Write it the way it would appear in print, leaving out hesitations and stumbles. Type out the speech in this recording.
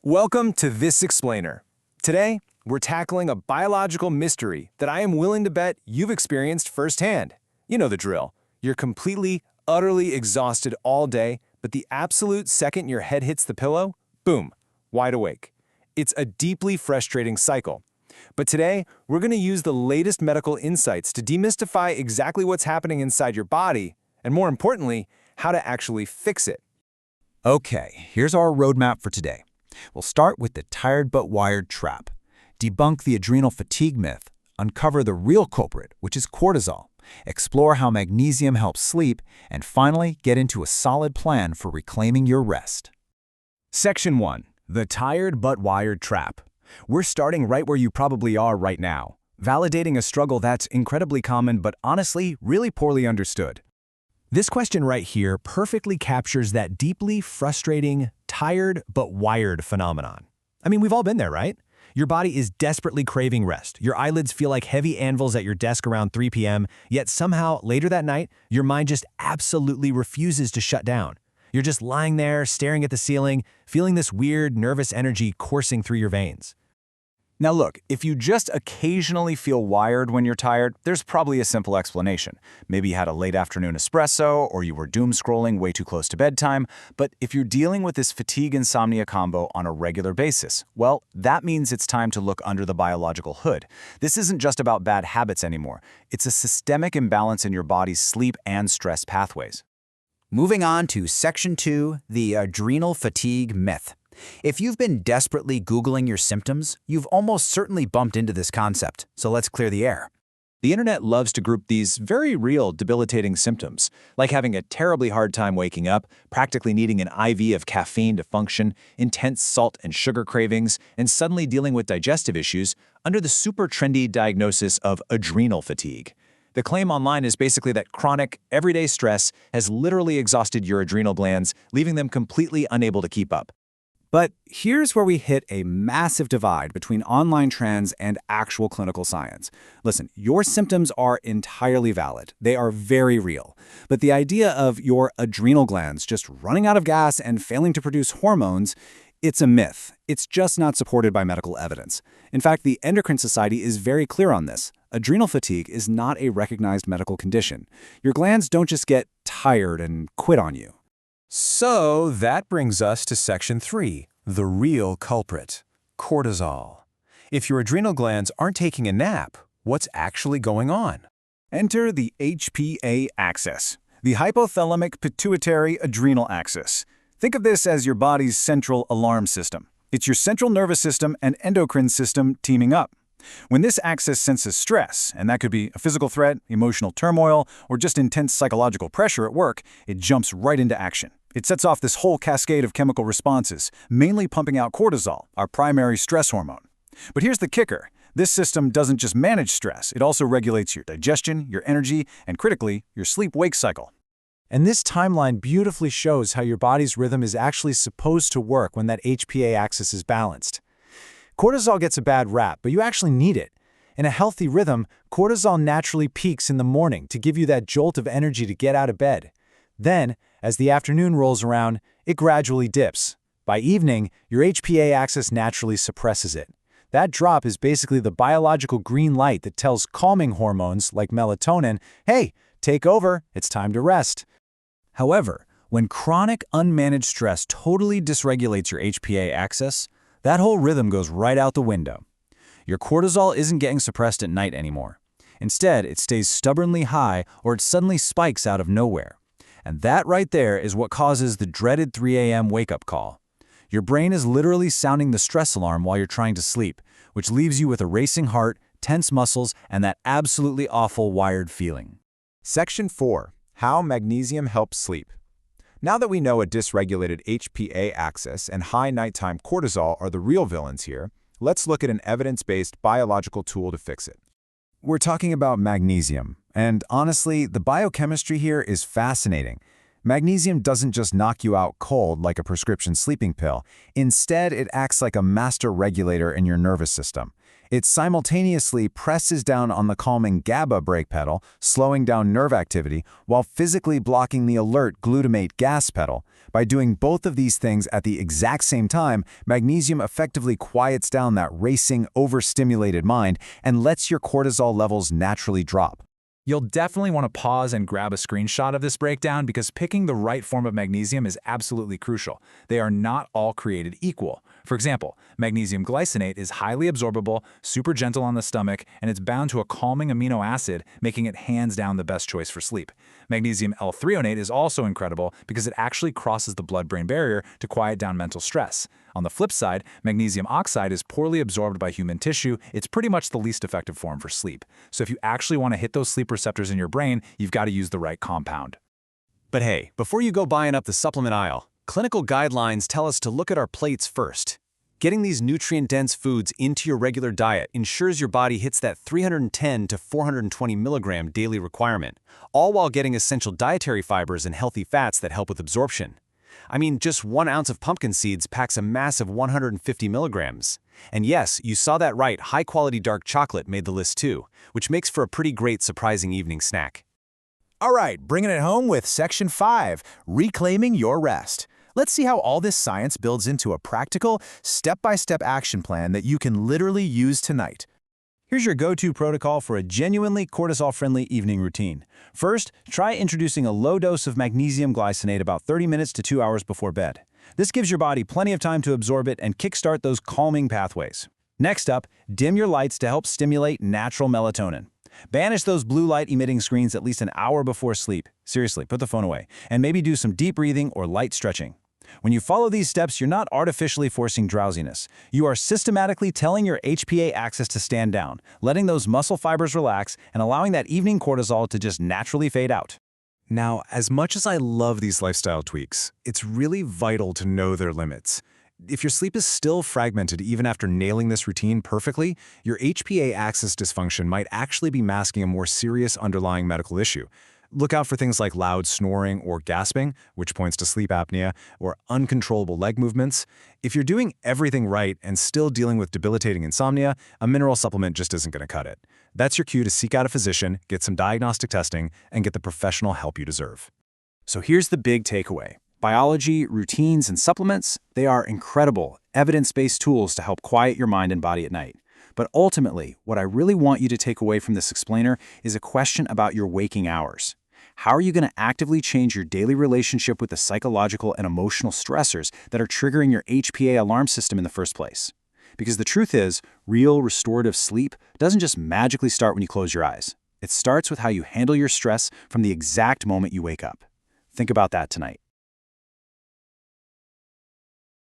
Welcome to This Explainer. Today, we're tackling a biological mystery that I am willing to bet you've experienced firsthand. You know the drill. You're completely, utterly exhausted all day, but the absolute second your head hits the pillow, boom, wide awake. It's a deeply frustrating cycle. But today, we're going to use the latest medical insights to demystify exactly what's happening inside your body, and more importantly, how to actually fix it. Okay, here's our roadmap for today. We'll start with the tired but wired trap, debunk the adrenal fatigue myth, uncover the real culprit, which is cortisol, explore how magnesium helps sleep, and finally get into a solid plan for reclaiming your rest. Section 1. The tired but wired trap. We're starting right where you probably are right now, validating a struggle that's incredibly common but honestly really poorly understood. This question right here perfectly captures that deeply frustrating, tired but wired phenomenon. I mean, we've all been there, right? Your body is desperately craving rest. Your eyelids feel like heavy anvils at your desk around 3 p.m., yet somehow, later that night, your mind just absolutely refuses to shut down. You're just lying there, staring at the ceiling, feeling this weird, nervous energy coursing through your veins. Now look, if you just occasionally feel wired when you're tired, there's probably a simple explanation. Maybe you had a late afternoon espresso, or you were doom scrolling way too close to bedtime. But if you're dealing with this fatigue-insomnia combo on a regular basis, well, that means it's time to look under the biological hood. This isn't just about bad habits anymore. It's a systemic imbalance in your body's sleep and stress pathways. Moving on to Section 2, the adrenal fatigue myth. If you've been desperately Googling your symptoms, you've almost certainly bumped into this concept, so let's clear the air. The internet loves to group these very real, debilitating symptoms, like having a terribly hard time waking up, practically needing an IV of caffeine to function, intense salt and sugar cravings, and suddenly dealing with digestive issues, under the super trendy diagnosis of adrenal fatigue. The claim online is basically that chronic, everyday stress has literally exhausted your adrenal glands, leaving them completely unable to keep up. But here's where we hit a massive divide between online trends and actual clinical science. Listen, your symptoms are entirely valid. They are very real. But the idea of your adrenal glands just running out of gas and failing to produce hormones, it's a myth. It's just not supported by medical evidence. In fact, the Endocrine Society is very clear on this. Adrenal fatigue is not a recognized medical condition. Your glands don't just get tired and quit on you. So that brings us to Section 3, the real culprit, cortisol. If your adrenal glands aren't taking a nap, what's actually going on? Enter the HPA axis, the hypothalamic pituitary adrenal axis. Think of this as your body's central alarm system. It's your central nervous system and endocrine system teaming up. When this axis senses stress, and that could be a physical threat, emotional turmoil, or just intense psychological pressure at work, it jumps right into action. It sets off this whole cascade of chemical responses, mainly pumping out cortisol, our primary stress hormone. But here's the kicker. This system doesn't just manage stress, it also regulates your digestion, your energy, and critically, your sleep-wake cycle. And this timeline beautifully shows how your body's rhythm is actually supposed to work when that HPA axis is balanced. Cortisol gets a bad rap, but you actually need it. In a healthy rhythm, cortisol naturally peaks in the morning to give you that jolt of energy to get out of bed. Then, as the afternoon rolls around, it gradually dips. By evening, your HPA axis naturally suppresses it. That drop is basically the biological green light that tells calming hormones like melatonin, hey, take over, it's time to rest. However, when chronic, unmanaged stress totally dysregulates your HPA axis, that whole rhythm goes right out the window. Your cortisol isn't getting suppressed at night anymore. Instead, it stays stubbornly high or it suddenly spikes out of nowhere. And that right there is what causes the dreaded 3 a.m. wake-up call. Your brain is literally sounding the stress alarm while you're trying to sleep, which leaves you with a racing heart, tense muscles, and that absolutely awful wired feeling. Section 4. How magnesium helps sleep. Now that we know a dysregulated HPA axis and high nighttime cortisol are the real villains here, let's look at an evidence-based biological tool to fix it. We're talking about magnesium, and honestly, the biochemistry here is fascinating. Magnesium doesn't just knock you out cold like a prescription sleeping pill. Instead, it acts like a master regulator in your nervous system. It simultaneously presses down on the calming GABA brake pedal, slowing down nerve activity, while physically blocking the alert glutamate gas pedal, By doing both of these things at the exact same time, magnesium effectively quiets down that racing, overstimulated mind and lets your cortisol levels naturally drop. You'll definitely want to pause and grab a screenshot of this breakdown because picking the right form of magnesium is absolutely crucial. They are not all created equal. For example, magnesium glycinate is highly absorbable, super gentle on the stomach, and it's bound to a calming amino acid, making it hands down the best choice for sleep. Magnesium L-threonate is also incredible because it actually crosses the blood-brain barrier to quiet down mental stress. On the flip side, magnesium oxide is poorly absorbed by human tissue. It's pretty much the least effective form for sleep. So if you actually want to hit those sleep receptors in your brain, you've got to use the right compound. But hey, before you go buying up the supplement aisle, clinical guidelines tell us to look at our plates first. Getting these nutrient-dense foods into your regular diet ensures your body hits that 310 to 420 milligram daily requirement, all while getting essential dietary fibers and healthy fats that help with absorption. I mean, just 1 ounce of pumpkin seeds packs a massive 150 milligrams. And yes, you saw that right, high-quality dark chocolate made the list too, which makes for a pretty great surprising evening snack. All right, bringing it home with Section 5, Reclaiming Your Rest. Let's see how all this science builds into a practical, step-by-step action plan that you can literally use tonight. Here's your go-to protocol for a genuinely cortisol-friendly evening routine. First, try introducing a low dose of magnesium glycinate about 30 minutes to 2 hours before bed. This gives your body plenty of time to absorb it and kickstart those calming pathways. Next up, dim your lights to help stimulate natural melatonin. Banish those blue light-emitting screens at least an hour before sleep. Seriously, put the phone away. And maybe do some deep breathing or light stretching. When you follow these steps, you're not artificially forcing drowsiness. You are systematically telling your HPA axis to stand down, letting those muscle fibers relax, and allowing that evening cortisol to just naturally fade out. Now, as much as I love these lifestyle tweaks, it's really vital to know their limits. If your sleep is still fragmented even after nailing this routine perfectly, your HPA axis dysfunction might actually be masking a more serious underlying medical issue. Look out for things like loud snoring or gasping, which points to sleep apnea, or uncontrollable leg movements. If you're doing everything right and still dealing with debilitating insomnia, a mineral supplement just isn't going to cut it. That's your cue to seek out a physician, get some diagnostic testing, and get the professional help you deserve. So here's the big takeaway. Biology, routines, and supplements, they are incredible, evidence-based tools to help quiet your mind and body at night. But ultimately, what I really want you to take away from this explainer is a question about your waking hours. How are you going to actively change your daily relationship with the psychological and emotional stressors that are triggering your HPA alarm system in the first place? Because the truth is, real restorative sleep doesn't just magically start when you close your eyes. It starts with how you handle your stress from the exact moment you wake up. Think about that tonight.